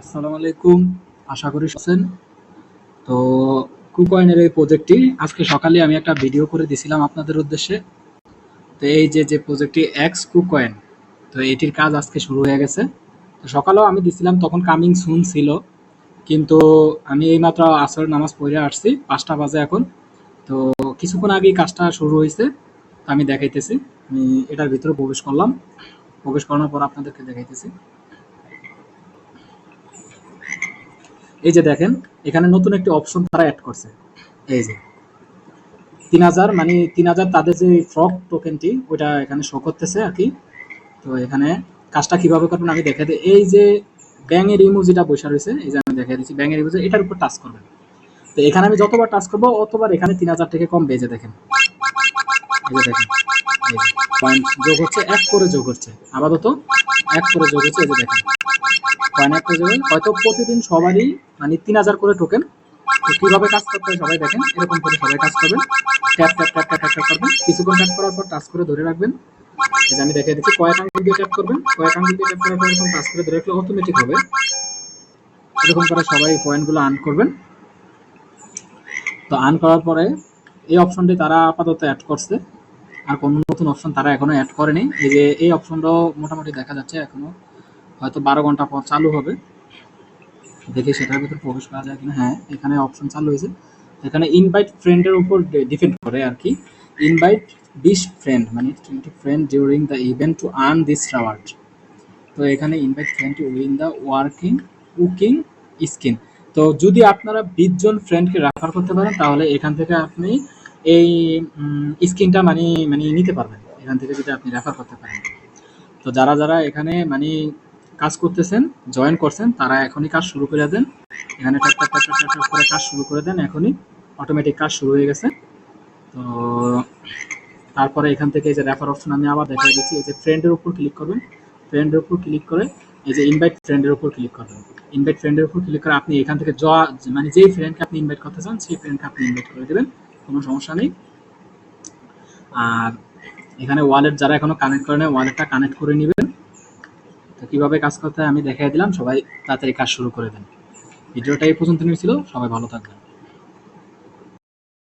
আসসালামু আলাইকুম। আশা করি আছেন। তো কুকয়েনের এই প্রজেক্টটি আজকে সকালে আমি একটা ভিডিও করে দিছিলাম আপনাদের উদ্দেশ্যে। তো এই যে প্রজেক্টটি এক্স কুকয়েন, তো এটির কাজ আজকে শুরু হয়ে গেছে। তো সকালেও আমি দিছিলাম, তখন কামিং সুন ছিল, কিন্তু আমি এইমাত্র আসরের নামাজ পড়ে আসছি, 5টা বাজে এখন। তো কিছুক্ষণ আগেই কাজটা শুরু হয়েছে। তো আমি দেখাইতেছি, আমি এটার ভিতরে প্রবেশ করলাম, প্রবেশ করানোর পর আপনাদেরকে দেখাইতেছি। এই যে দেখেন, এখানে নতুন একটি অপশন তারা অ্যাড করছে। এই যে 3000, মানে 3000 তাদের যে ফ্রক টোকেনটি ওইটা এখানে শো করতেছে আর কি। তো এখানে কাজটা কিভাবে করবেন আমি দেখে দিই। এই যে ব্যাঙের ইমোজিটা বসে রয়েছে, এই যে আমি দেখাই দিচ্ছি ব্যাঙের ইমোজি, এটার উপর টাচ করবেন। তো এখানে আমি যতবার টাচ করবো অতবার এখানে 3000 থেকে কম বেজে দেখেন। এই যে দেখেন, এই যে পয়েন্ট যোগ হচ্ছে, এক করে যোগ হচ্ছে, আপাতত এক করে যোগ হচ্ছে। এই যে দেখেন পয়েন্ট এক করে যোগ হয়তো প্রতিদিন সবারই মানে 3000 করে টোকেন। তো কিভাবে কাজ করতে হয় সবাই দেখেন, এরকম করে সবাই কাজ করবেন। Tap tap tap tap tap করবেন, কিছুক্ষণ ট্যাপ করার পর টাচ করে ধরে রাখবেন। এই যে আমি দেখিয়ে দিচ্ছি, কয়েক আঙ্গুল দিয়ে ট্যাপ করবেন, কয়েক আঙ্গুল দিয়ে ট্যাপ করার পর এরকম টাচ করে ধরে রাখলে অটোমেটিক হবে। এরকম করে সবাই পয়েন্টগুলো আর্ন করবেন। তো আর্ন করার পরে এই অপশনটি তারা আপাতত অ্যাড করছে, আর কোনো নতুন অপশন তারা এখনো অ্যাড করেনি। এই যে এই অপশনটাও মোটামুটি দেখা যাচ্ছে এখনো হয়তো 12 ঘন্টা পর চালু হবে। দেখি সেটার ভিতরে প্রবেশ করা যায় কিনা। হ্যাঁ, এখানে অপশন চালু হয়েছে। এখানে ইনভাইট ফ্রেন্ডের উপর ডিপেন্ড করে আর কি। ইনভাইট 20 ফ্রেন্ড, মানে 20 friend during the event to earn this reward. তো এখানে invite friend to win the cooking skin. তো যদি আপনারা 20 জন ফ্রেন্ডকে রেফার করতে পারেন তাহলে এখান থেকে আপনি এই স্কিনটা মানে মানে নিতে পারবেন, এখান থেকে যদি আপনি রেফার করতে পারেন। তো যারা যারা এখানে মানে কাজ করতেছেন, জয়েন করছেন, তারা এখনই কাজ শুরু করে দেন। এখানে tap tap tap tap tap করে কাজ শুরু করে দেন, এখনই অটোমেটিক কাজ শুরু হয়ে গেছে। তো তারপরে এখান থেকে এই যে রেফার অপশন আমি আবার দেখাই দিচ্ছি। এই যে ফ্রেন্ডের উপর ক্লিক করবেন, ফ্রেন্ডের উপর ক্লিক করে এই যে ইনভাইট ফ্রেন্ডের উপর ক্লিক করবেন। ইনভাইট ফ্রেন্ডের উপর ক্লিক করে আপনি এখান থেকে মানে যেই ফ্রেন্ডকে আপনি ইনভাইট করতে চান সেই ফ্রেন্ডকে আপনি ইনভাইট করে দেবেন, কোনো সমস্যা নেই। আর এখানে ওয়ালেট যারা এখনো কানেক্ট করে নেয়, ওয়ালেটটা কানেক্ট করে নেবেন। তো কিভাবে কাজ করতে হয় আমি দেখাই দিলাম, সবাই তাড়াতাড়ি কাজ শুরু করে দেন। ভিডিওটা এই পর্যন্ত ছিল, সবাই ভালো থাকবেন।